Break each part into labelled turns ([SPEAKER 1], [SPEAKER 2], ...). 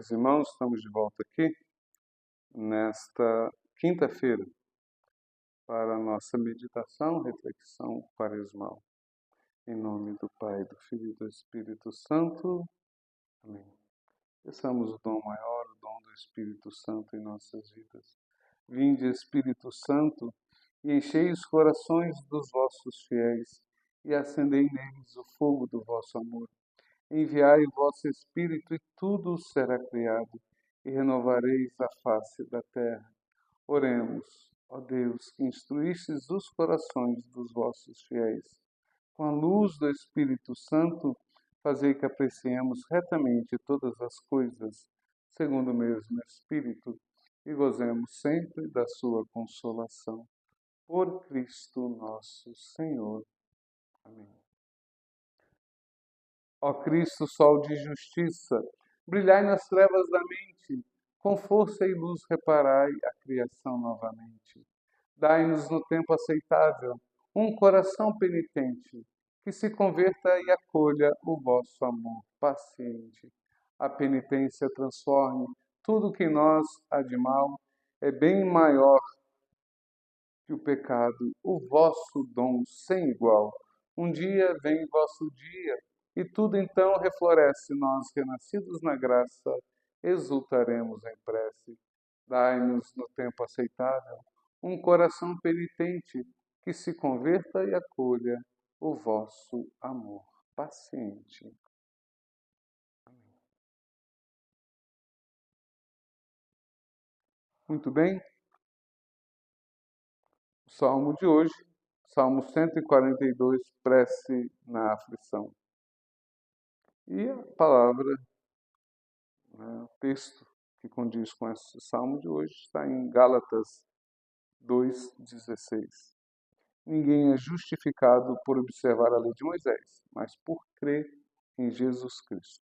[SPEAKER 1] Queridos irmãos, estamos de volta aqui nesta quinta-feira para a nossa meditação, reflexão quaresmal. Em nome do Pai, do Filho e do Espírito Santo. Amém. Peçamos o dom maior, o dom do Espírito Santo em nossas vidas. Vinde, Espírito Santo, e enchei os corações dos vossos fiéis e acendei neles o fogo do vosso amor. Enviai o vosso Espírito e tudo será criado, e renovareis a face da terra. Oremos, ó Deus, que instruístes os corações dos vossos fiéis. Com a luz do Espírito Santo, fazei que apreciemos retamente todas as coisas, segundo o mesmo Espírito, e gozemos sempre da sua consolação. Por Cristo nosso Senhor. Amém. Ó Cristo, sol de justiça, brilhai nas trevas da mente, com força e luz reparai a criação novamente. Dai-nos no tempo aceitável um coração penitente, que se converta e acolha o vosso amor paciente. A penitência transforme tudo que em nós há de mal, é bem maior que o pecado, o vosso dom sem igual. Um dia vem vosso dia, e tudo então refloresce, nós, renascidos na graça, exultaremos em prece. Dai-nos no tempo aceitável um coração penitente, que se converta e acolha o vosso amor paciente. Muito bem? O salmo de hoje, Salmo 142, prece na aflição. E a palavra, o texto que condiz com esse salmo de hoje está em Gálatas 2,16. Ninguém é justificado por observar a lei de Moisés, mas por crer em Jesus Cristo.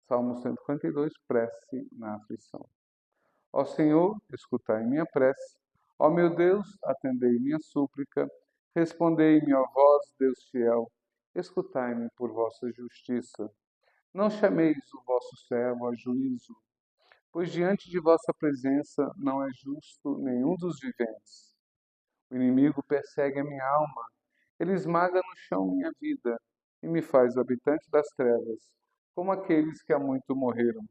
[SPEAKER 1] Salmo 142, prece na aflição. Ó Senhor, escutai minha prece. Ó meu Deus, atendei minha súplica. Respondei-me, ó vós, Deus fiel. Escutai-me por vossa justiça. Não chameis o vosso servo a juízo, pois diante de vossa presença não é justo nenhum dos viventes. O inimigo persegue a minha alma, ele esmaga no chão minha vida e me faz habitante das trevas, como aqueles que há muito morreram.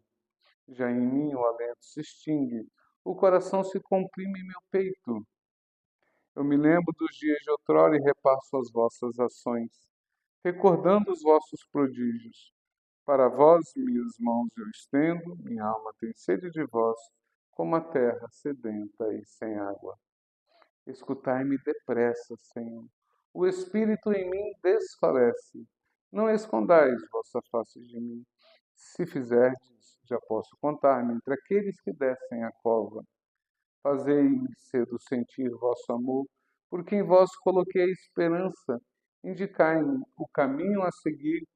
[SPEAKER 1] Já em mim o alento se extingue, o coração se comprime em meu peito. Eu me lembro dos dias de outrora e repasso as vossas ações, recordando os vossos prodígios. Para vós, minhas mãos eu estendo, minha alma tem sede de vós, como a terra sedenta e sem água. Escutai-me depressa, Senhor. O espírito em mim desfalece. Não escondais vossa face de mim. Se fizerdes, já posso contar-me entre aqueles que descem a cova. Fazei-me cedo sentir vosso amor, porque em vós coloquei a esperança. Indicai-me o caminho a seguir,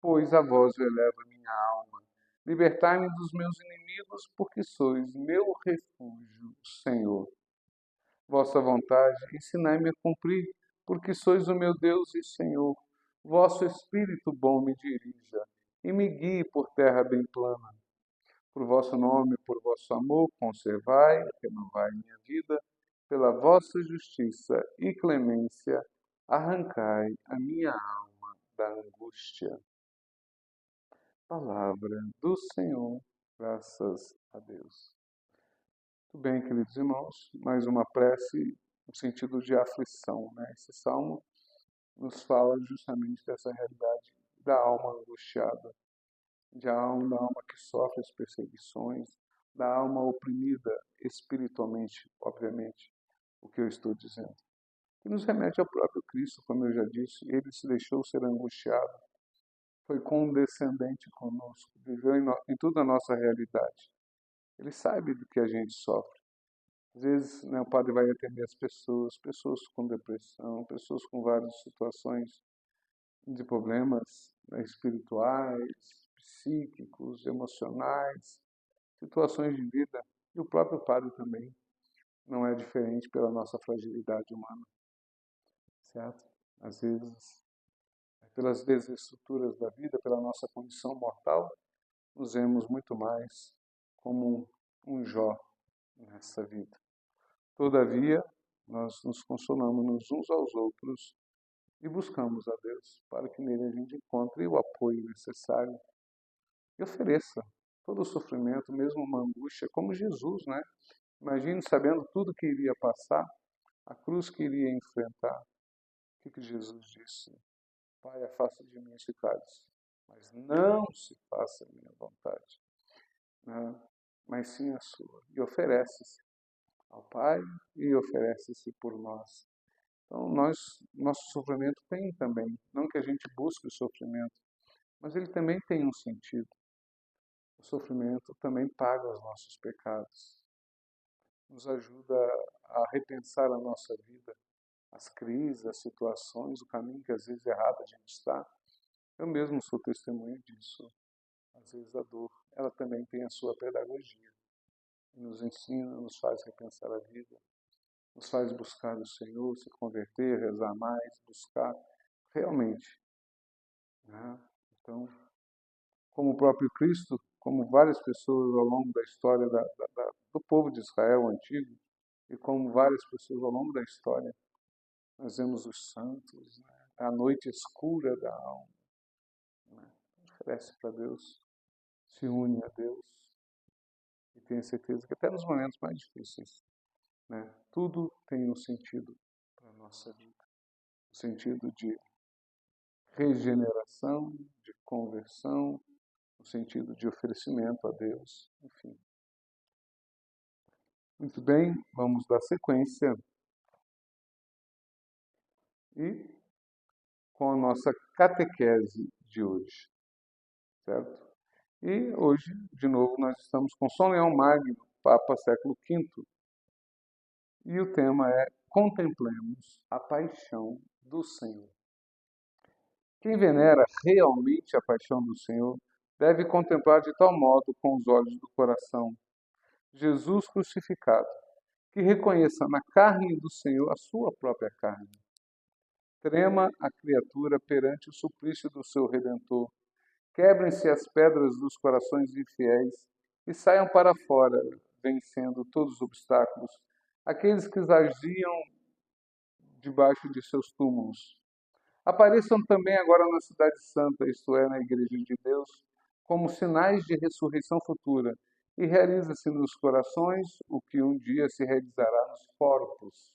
[SPEAKER 1] pois a vós eu elevo a minha alma. Libertai-me dos meus inimigos, porque sois meu refúgio, Senhor. Vossa vontade, ensinai-me a cumprir, porque sois o meu Deus e Senhor. Vosso Espírito bom me dirija e me guie por terra bem plana. Por vosso nome, por vosso amor, conservai, renovai minha vida, pela vossa justiça e clemência, arrancai a minha alma da angústia. Palavra do Senhor, graças a Deus. Muito bem, queridos irmãos, mais uma prece no sentido de aflição, né? Esse salmo nos fala justamente dessa realidade da alma angustiada, da alma que sofre as perseguições, da alma oprimida espiritualmente, obviamente, o que eu estou dizendo. Que nos remete ao próprio Cristo, como eu já disse, ele se deixou ser angustiado, foi condescendente conosco, viveu em toda a nossa realidade. Ele sabe do que a gente sofre. Às vezes, né, o padre vai atender as pessoas com depressão, pessoas com várias situações de problemas, né, espirituais, psíquicos, emocionais, situações de vida. E o próprio padre também não é diferente pela nossa fragilidade humana, certo? Às vezes, pelas desestruturas da vida, pela nossa condição mortal, nos vemos muito mais como um Jó nessa vida. Todavia, nós nos consolamos uns aos outros e buscamos a Deus para que nele a gente encontre o apoio necessário e ofereça todo o sofrimento, mesmo uma angústia, como Jesus, né? Imagine sabendo tudo que iria passar, a cruz que iria enfrentar. O que Jesus disse? Pai, afasta de mim esse cálice, mas não se faça a minha vontade, né? Mas sim a sua. E oferece-se ao Pai e oferece-se por nós. Então, nosso sofrimento tem também, não que a gente busque o sofrimento, mas ele também tem um sentido. O sofrimento também paga os nossos pecados, nos ajuda a repensar a nossa vida, as crises, as situações, o caminho que às vezes errado a gente está. Eu mesmo sou testemunha disso. Às vezes a dor, ela também tem a sua pedagogia. Nos ensina, nos faz repensar a vida, nos faz buscar o Senhor, se converter, rezar mais, buscar realmente, né? Então, como o próprio Cristo, como várias pessoas ao longo da história do povo de Israel antigo, e como várias pessoas ao longo da história, nós vemos os santos, né? A noite escura da alma, né? Oferece para Deus, se une a Deus e tenha certeza que até nos momentos mais difíceis, né? Tudo tem um sentido para a nossa vida, um sentido de regeneração, de conversão, no sentido de oferecimento a Deus, enfim. Muito bem, vamos dar sequência e com a nossa catequese de hoje, certo? E hoje, de novo, nós estamos com São Leão Magno, Papa século V, e o tema é Contemplemos a Paixão do Senhor. Quem venera realmente a paixão do Senhor deve contemplar de tal modo com os olhos do coração Jesus crucificado, que reconheça na carne do Senhor a sua própria carne. Trema a criatura perante o suplício do seu Redentor. Quebrem-se as pedras dos corações infiéis e saiam para fora, vencendo todos os obstáculos, aqueles que zagiam debaixo de seus túmulos. Apareçam também agora na Cidade Santa, isto é, na Igreja de Deus, como sinais de ressurreição futura, e realiza-se nos corações o que um dia se realizará nos corpos.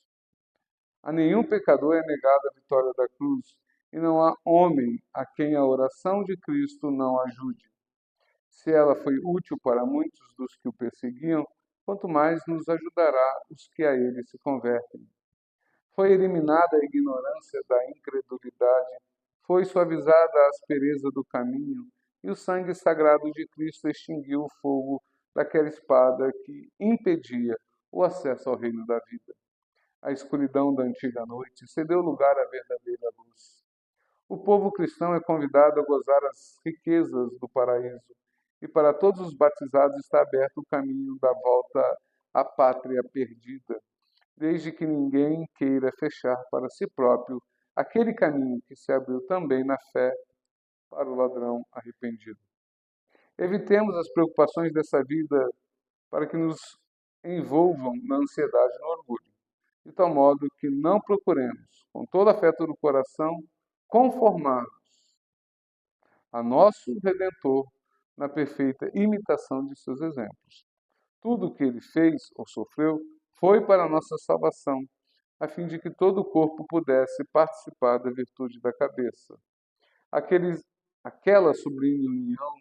[SPEAKER 1] A nenhum pecador é negada a vitória da cruz, e não há homem a quem a oração de Cristo não ajude. Se ela foi útil para muitos dos que o perseguiam, quanto mais nos ajudará os que a ele se convertem. Foi eliminada a ignorância da incredulidade, foi suavizada a aspereza do caminho, e o sangue sagrado de Cristo extinguiu o fogo daquela espada que impedia o acesso ao reino da vida. A escuridão da antiga noite cedeu lugar à verdadeira luz. O povo cristão é convidado a gozar as riquezas do paraíso, e para todos os batizados está aberto o caminho da volta à pátria perdida, desde que ninguém queira fechar para si próprio aquele caminho que se abriu também na fé para o ladrão arrependido. Evitemos as preocupações dessa vida para que nos envolvam na ansiedade e no orgulho, de tal modo que não procuremos, com todo afeto do coração, conformar-nos a nosso Redentor na perfeita imitação de seus exemplos. Tudo o que ele fez ou sofreu foi para a nossa salvação, a fim de que todo o corpo pudesse participar da virtude da cabeça. Aquela sublime união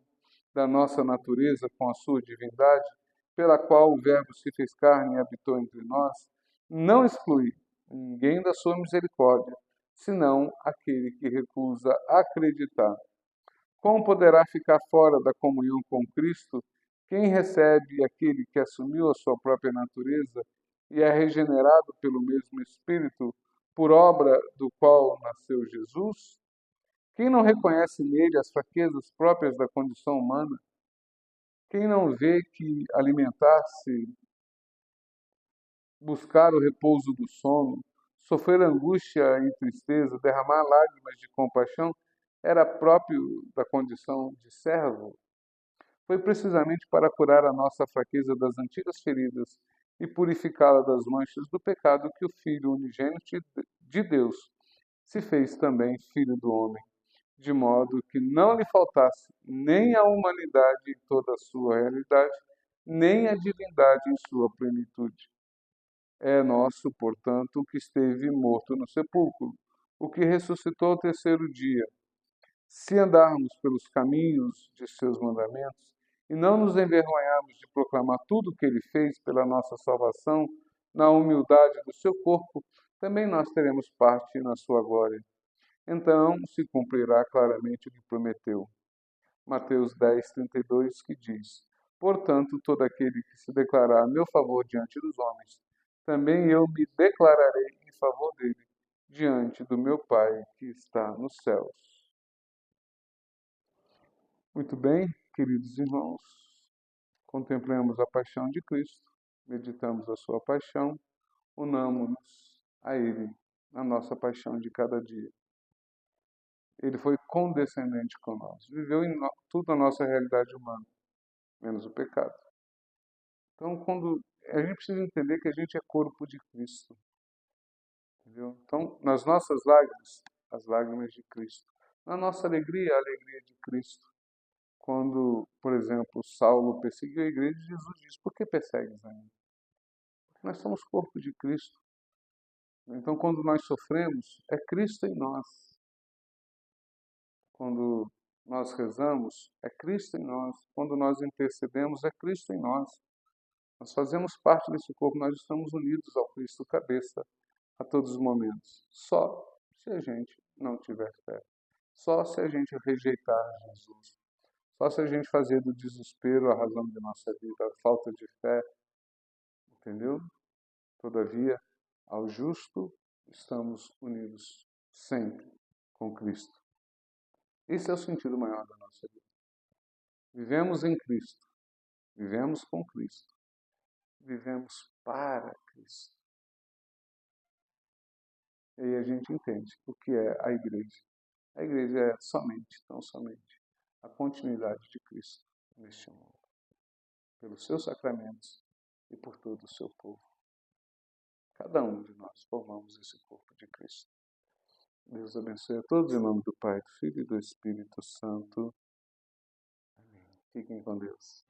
[SPEAKER 1] da nossa natureza com a sua divindade, pela qual o Verbo se fez carne e habitou entre nós, não exclui ninguém da sua misericórdia, senão aquele que recusa acreditar. Como poderá ficar fora da comunhão com Cristo quem recebe aquele que assumiu a sua própria natureza e é regenerado pelo mesmo Espírito, por obra do qual nasceu Jesus? Quem não reconhece nele as fraquezas próprias da condição humana? Quem não vê que alimentar-se, buscar o repouso do sono, sofrer angústia e tristeza, derramar lágrimas de compaixão, era próprio da condição de servo? Foi precisamente para curar a nossa fraqueza das antigas feridas e purificá-la das manchas do pecado que o Filho unigênito de Deus se fez também Filho do homem, de modo que não lhe faltasse nem a humanidade em toda a sua realidade, nem a divindade em sua plenitude. É nosso, portanto, o que esteve morto no sepulcro, o que ressuscitou ao terceiro dia. Se andarmos pelos caminhos de seus mandamentos e não nos envergonharmos de proclamar tudo o que ele fez pela nossa salvação, na humildade do seu corpo, também nós teremos parte na sua glória. Então se cumprirá claramente o que prometeu. Mateus 10:32, que diz: Portanto, todo aquele que se declarar a meu favor diante dos homens, também eu me declararei em favor dele diante do meu Pai que está nos céus. Muito bem, queridos irmãos, contemplemos a paixão de Cristo, meditamos a sua paixão, unamos-nos a Ele na nossa paixão de cada dia. Ele foi condescendente com nós, viveu em tudo a nossa realidade humana, menos o pecado. Então, quando a gente precisa entender que a gente é corpo de Cristo, entendeu? Então, nas nossas lágrimas, as lágrimas de Cristo. Na nossa alegria, a alegria de Cristo. Quando, por exemplo, Saulo perseguiu a igreja, Jesus diz: Por que persegues a mim? Porque nós somos corpo de Cristo. Então, quando nós sofremos, é Cristo em nós. Quando nós rezamos, é Cristo em nós. Quando nós intercedemos, é Cristo em nós. Nós fazemos parte desse corpo, nós estamos unidos ao Cristo cabeça a todos os momentos. Só se a gente não tiver fé. Só se a gente rejeitar Jesus. Só se a gente fazer do desespero a razão de nossa vida, a falta de fé. Entendeu? Todavia, ao justo estamos unidos sempre com Cristo. Esse é o sentido maior da nossa vida. Vivemos em Cristo. Vivemos com Cristo. Vivemos para Cristo. E aí a gente entende o que é a igreja. A igreja é somente, tão somente, a continuidade de Cristo neste mundo, pelos seus sacramentos e por todo o seu povo. Cada um de nós formamos esse corpo de Cristo. Deus abençoe a todos em nome do Pai, do Filho e do Espírito Santo. Amém. Fiquem com Deus.